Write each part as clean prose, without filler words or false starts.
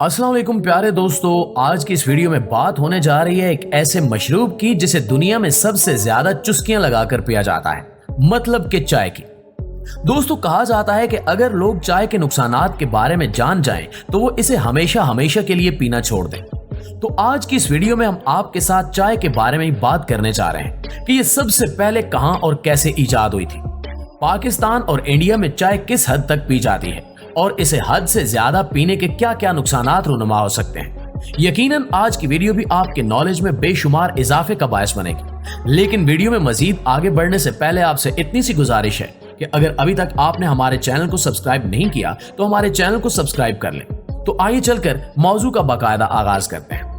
अस्सलाम वालेकुम प्यारे दोस्तों, आज की इस वीडियो में बात होने जा रही है एक ऐसे मशरूब की जिसे दुनिया में सबसे ज्यादा चुस्कियां लगाकर पिया जाता है, मतलब कि चाय की। दोस्तों, कहा जाता है कि अगर लोग चाय के नुकसानात के बारे में जान जाएं तो वो इसे हमेशा हमेशा के लिए पीना छोड़ दें। तो आज की इस वीडियो में हम आपके साथ चाय के बारे में ही बात करने जा रहे हैं कि ये सबसे पहले कहां और कैसे इजाद हुई थी। पाकिस्तान और इंडिया में चाय किस हद तक पी जाती है और इसे हद से ज्यादा पीने के क्या क्या नुकसानात रुनुमा हो सकते हैं। यकीनन आज की वीडियो भी आपके नॉलेज में बेशुमार इजाफे का बायस बनेगी। लेकिन वीडियो में मजीद आगे बढ़ने से पहले आपसे इतनी सी गुजारिश है कि अगर अभी तक आपने हमारे चैनल को सब्सक्राइब नहीं किया तो हमारे चैनल को सब्सक्राइब कर लें। तो आइए चलकर मौजू का बाकायदा आगाज करते हैं।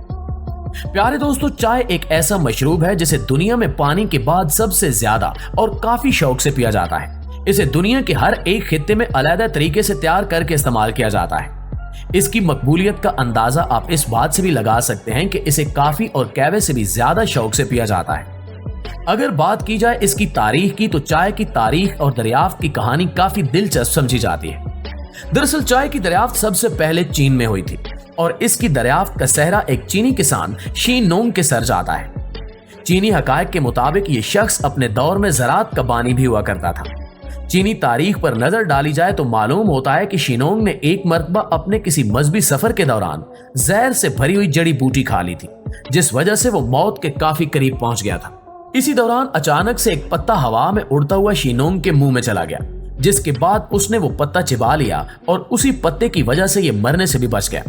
प्यारे दोस्तों, चाय एक ऐसा मशरूब है जिसे दुनिया में पानी के बाद सबसे ज्यादा और काफी शौक से पिया जाता है। इसे दुनिया के हर एक खित्ते में अलग तरीके से तैयार करके इस्तेमाल किया जाता है। इसकी मकबूलियत का अंदाजा आप इस बात से भी लगा सकते हैं कि इसे काफी और कहवे से भी ज्यादा शौक से पिया जाता है। अगर बात की जाए इसकी तारीख की तो चाय की तारीख और दरियाफ्त की कहानी काफी दिलचस्प समझी जाती है। दरअसल चाय की दरियाफ्त सबसे पहले चीन में हुई थी और इसकी दरियाफ्त का सेहरा एक चीनी किसान शी नोंग के सर जाता है। चीनी हकायक के मुताबिक ये शख्स अपने दौर में ज़राअत का बानी भी हुआ करता था। चीनी तारीख पर नजर डाली जाए तो मालूम होता है कि शिनोंग ने एक मर्तबा अपने किसी मजहबी सफर के दौरान जहर से भरी हुई जड़ी बूटी खा ली थी, जिस वजह से वो मौत के काफी करीब पहुंच गया था। इसी दौरान अचानक से एक पत्ता हवा में उड़ता हुआ शिनोंग के मुंह में चला गया, जिसके बाद उसने वो पत्ता चिबा लिया और उसी पत्ते की वजह से ये मरने से भी बच गया।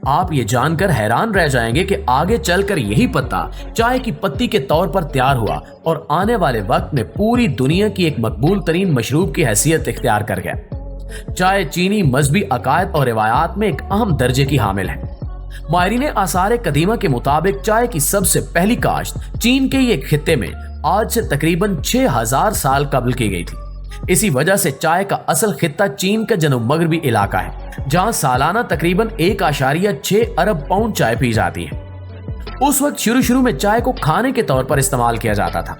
आप ये जानकर हैरान रह जाएंगे कि आगे चलकर यही पत्ता चाय की पत्ती के तौर पर तैयार हुआ और आने वाले वक्त में पूरी दुनिया की एक मकबूल तरीन मशरूब की हैसियत इख्तियार कर गया। चाय चीनी मजहबी अकायद और रिवायात में एक अहम दर्जे की हामिल है। माहिरीन आसार कदीमा के मुताबिक चाय की सबसे पहली काश्त चीन के एक खित्ते में आज से तकरीबन 6000 साल कबल की गई थी। इसी वजह से चाय का असल खित्ता चीन का जनूब मगरबी इलाका है, जहां सालाना तकरीबन 1.6 अरब पाउंड चाय पी जाती है। उस वक्त शुरू में चाय को खाने के तौर पर इस्तेमाल किया जाता था।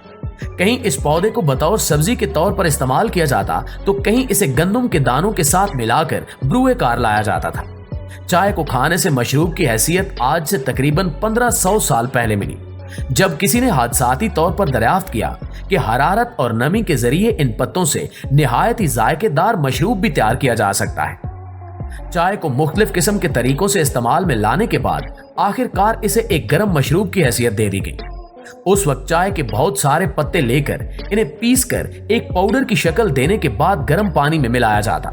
कहीं इस पौधे को बतौर सब्जी के तौर पर इस्तेमाल किया जाता तो कहीं इसे गंदम के दानों के साथ मिलाकर ब्रुए कार लाया जाता था। चाय को खाने से मशरूब की हैसियत आज से तकरीबन 1500 साल पहले मिली, जब किसी ने हादसाती तौर पर दरियाफ्त किया कि हरारत और नमी के जरिए इन पत्तों से निहायत ही जायकेदार मशरूब भी तैयार किया जा सकता है। चाय को मुख्तलिफ किस्म के तरीकों से इस्तेमाल में लाने के बाद आखिरकार इसे एक गर्म मशरूब की हैसियत दे दी गई। उस वक्त चाय के बहुत सारे पत्ते लेकर इन्हें पीसकर एक पाउडर की शक्ल देने के बाद गर्म पानी में मिलाया जाता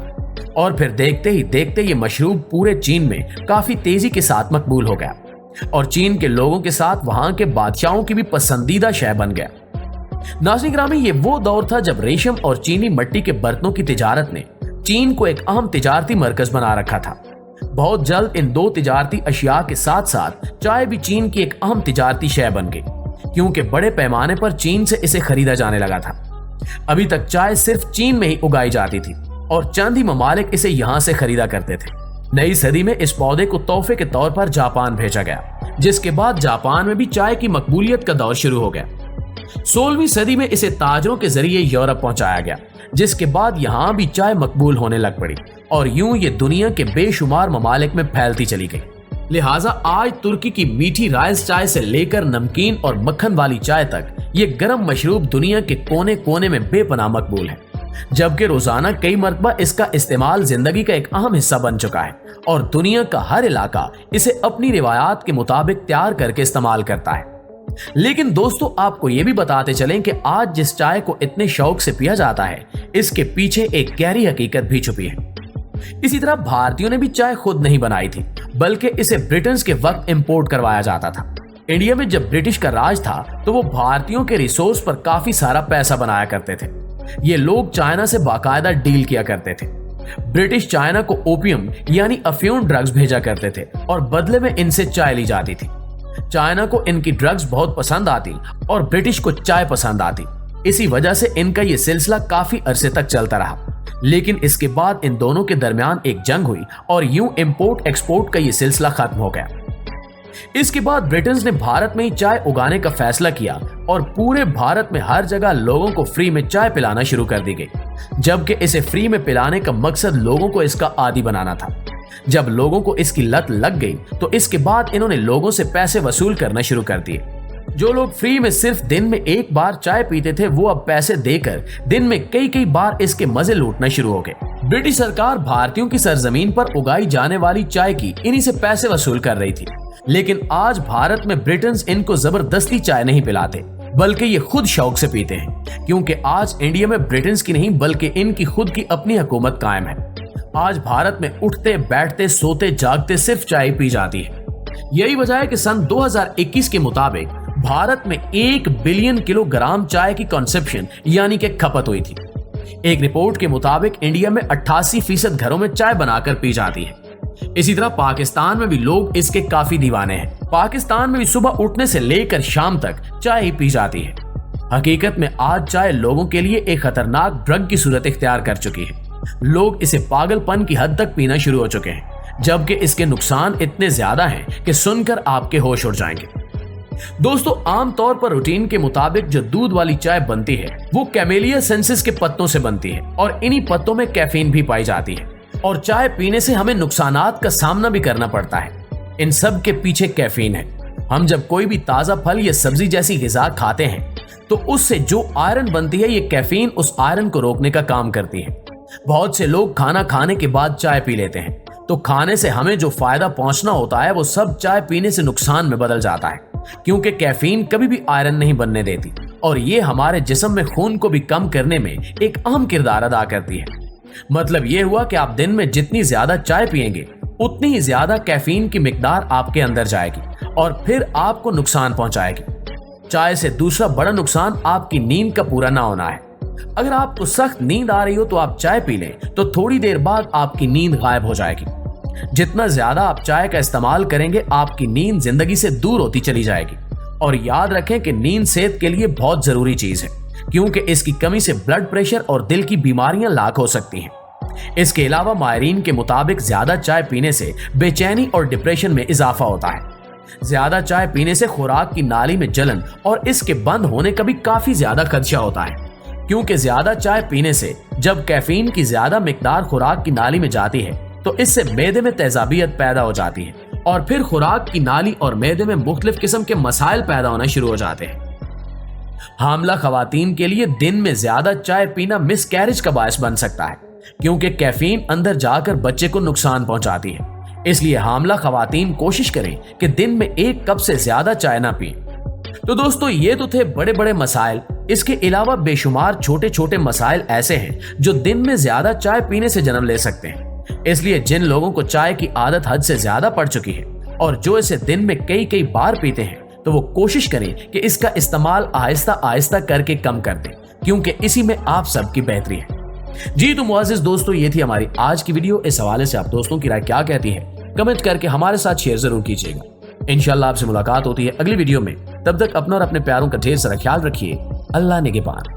और फिर देखते ही देखते ये मशरूब पूरे चीन में काफी तेजी के साथ मकबूल हो गया और चीन के लोगों के साथ वहां के बादशाहों की भी पसंदीदा शय बन गया। नाज़रीन ग्रामी, ये वो दौर था जब रेशम और चीनी मिट्टी के बर्तनों की तिजारत ने चीन को एक अहम तिजारती मरकज बना रखा था। बहुत जल्द इन दो तिजारती अशिया के साथ साथ चाय भी चीन की एक अहम तिजारती शय बन गई, क्योंकि बड़े पैमाने पर चीन से इसे खरीदा जाने लगा था। अभी तक चाय सिर्फ चीन में ही उगाई जाती थी और चंद ही ममालिक इसे यहाँ से खरीदा करते थे। नई सदी में इस पौधे को तोहफे के तौर पर जापान भेजा गया, जिसके बाद जापान में भी चाय की मकबूलियत का दौर शुरू हो गया। 16वीं सदी में इसे ताजरों के जरिए यूरोप पहुंचाया गया, जिसके बाद यहां भी चाय मकबूल होने लग पड़ी और यूं ये दुनिया के बेशुमार ममालिक में फैलती चली गई। लिहाजा आज तुर्की की मीठी राइस चाय से लेकर नमकीन और मक्खन वाली चाय तक ये गर्म मशरूब दुनिया के कोने कोने में बेपनाह मकबूल है, जबकि रोजाना कई मरतबा इसका इस्तेमाल जिंदगी का एक अहम हिस्सा बन चुका है और दुनिया का हर इलाका इसे अपनी रिवायात के मुताबिक तैयार करके इस्तेमाल करता है। लेकिन दोस्तों, आपको ये भी बताते चलें कि आज जिस चाय को इतने शौक से पिया जाता है, इसके पीछे एक गहरी हकीकत भी छुपी है। इसी तरह भारतीयों ने भी चाय खुद नहीं बनाई थी, बल्कि इसे ब्रिटेन के वक्त इंपोर्ट करवाया जाता था। इंडिया में जब ब्रिटिश का राज था तो वो भारतीयों के रिसोर्स पर काफी सारा पैसा बनाया करते थे। ये लोग चाइना से बाकायदा डील किया करते थे। ब्रिटिश चाइना को ओपियम यानी अफ्यूम ड्रग्स भेजा करते थे और बदले में इनसे चाय ली जाती थी। चाइना को इनकी ड्रग्स बहुत पसंद आती और ब्रिटिश को चाय पसंद आती। इसी वजह से इनका ये सिलसिला काफी अरसे तक चलता रहा। लेकिन इसके बाद इन दोनों के दरमियान एक जंग हुई और यूं इंपोर्ट एक्सपोर्ट का ये सिलसिला खत्म हो गया। इसके बाद ब्रिटेन ने भारत में ही चाय उगाने का फैसला किया और पूरे भारत में हर जगह लोगों को फ्री में चाय पिलाना शुरू कर दी गई, जबकि इसे फ्री में पिलाने का मकसद लोगों को इसका आदी बनाना था। जब लोगों को इसकी लत लग गई तो इसके बाद इन्होंने लोगों से पैसे वसूल करना शुरू कर दिए। जो लोग फ्री में सिर्फ दिन में एक बार चाय पीते थे वो अब पैसे देकर दिन में कई कई बार इसके मजे लूटना शुरू हो गए। ब्रिटिश सरकार भारतीयों की सरजमीन पर उगाई जाने वाली चाय की इन्हीं से पैसे वसूल कर रही थी, लेकिन आज भारत में ब्रिटन्स इनको जबरदस्ती चाय नहीं पिलाते बल्कि ये खुद शौक से पीते हैं, क्योंकि आज इंडिया में ब्रिटन्स की नहीं बल्कि इनकी खुद की अपनी हुकूमत कायम है। आज भारत में उठते बैठते सोते जागते सिर्फ चाय पी जाती है। यही वजह है कि सन 2021 के मुताबिक भारत में 1 बिलियन किलोग्राम चाय की कंजप्शन यानी कि खपत हुई थी। एक रिपोर्ट के मुताबिक इंडिया में 88% घरों में चाय बनाकर पी जाती है। इसी तरह पाकिस्तान में भी लोग इसके काफी दीवाने हैं। पाकिस्तान में भी सुबह उठने से लेकर शाम तक चाय ही पी जाती है। हकीकत में आज चाय लोगों के लिए एक खतरनाक ड्रग की सूरत इख्तियार कर चुकी है। लोग इसे पागलपन की हद तक पीना शुरू हो चुके हैं, जबकि इसके नुकसान इतने ज्यादा हैं कि सुनकर आपके होश उड़ जाएंगे। दोस्तों, आमतौर पर रूटीन के मुताबिक जो दूध वाली चाय बनती है वो कैमेलिया सेंसिस के पत्तों से बनती है और इन्हीं पत्तों में कैफीन भी पाई जाती है और चाय पीने से हमें नुकसानात का सामना भी करना पड़ता है। इन सब के पीछे कैफीन है। हम जब कोई भी ताजा फल या सब्जी जैसी ग़िज़ा खाते हैं तो उससे जो आयरन बनती है ये कैफीन उस आयरन को रोकने का काम करती है। बहुत से लोग खाना खाने के बाद चाय पी लेते हैं तो खाने से हमें जो फायदा पहुंचना होता है वो सब चाय पीने से नुकसान में बदल जाता है, क्योंकि कैफीन कभी भी आयरन नहीं बनने देती और ये हमारे जिस्म में खून को भी कम करने में एक अहम किरदार अदा करती है। मतलब ये हुआ कि आप दिन में जितनी ज्यादा चाय पिएंगे उतनी ही ज्यादा कैफीन की मिकदार आपके अंदर जाएगी और फिर आपको नुकसान पहुंचाएगी। चाय से दूसरा बड़ा नुकसान आपकी नींद का पूरा ना होना है। अगर आपको सख्त नींद आ रही हो तो आप चाय पी लें तो थोड़ी देर बाद आपकी नींद गायब हो जाएगी। जितना ज्यादा आप चाय का इस्तेमाल करेंगे आपकी नींद जिंदगी से दूर होती चली जाएगी। और याद रखें कि नींद सेहत के लिए बहुत जरूरी चीज है, क्योंकि इसकी कमी से ब्लड प्रेशर और दिल की बीमारियां लाख हो सकती हैं। इसके अलावा माहिरीन के मुताबिक ज्यादा चाय पीने से बेचैनी और डिप्रेशन में इजाफा होता है। ज्यादा चाय पीने से खुराक की नाली में जलन और इसके बंद होने का भी काफी ज्यादा खदशा होता है, क्योंकि ज्यादा चाय पीने से जब कैफीन की ज्यादा मिकदार खुराक की नाली में जाती है तो इससे मैदे में तेजाबियत पैदा हो जाती है और फिर खुराक की नाली और मैदे में मुख्तलिफ किस्म के मसाइल पैदा होना शुरू हो जाते हैं। हामला खवातीन के लिए दिन में ज्यादा चाय पीना मिसकैरेज का बायस बन सकता है, क्योंकि कैफीन अंदर जाकर बच्चे को नुकसान पहुंचाती है। इसलिए हामला खवातीन कोशिश करें कि दिन में 1 कप से ज्यादा चाय ना पिए। तो दोस्तों, ये तो थे बड़े बड़े मसाइल। इसके अलावा बेशुमार छोटे छोटे मसाइल ऐसे हैं जो दिन में ज्यादा चाय पीने से जन्म ले सकते हैं। इसलिए जिन लोगों को चाय की आदत हद से ज्यादा पड़ चुकी है और जो इसे दिन में कई कई बार पीते हैं तो वो कोशिश करें कि इसका इस्तेमाल आहिस्ता आहिस्ता करके कम कर दें, क्योंकि इसी में आप सबकी बेहतरी है। जी तो मुअज़्ज़िज़ दोस्तों, ये थी हमारी आज की वीडियो। इस हवाले से आप दोस्तों की राय क्या कहती है कमेंट करके हमारे साथ शेयर जरूर कीजिएगा। इंशाल्लाह आपसे मुलाकात होती है अगली वीडियो में। तब तक अपना और अपने प्यारों का ढेर सारा ख्याल रखिए। अल्लाह निगहबान।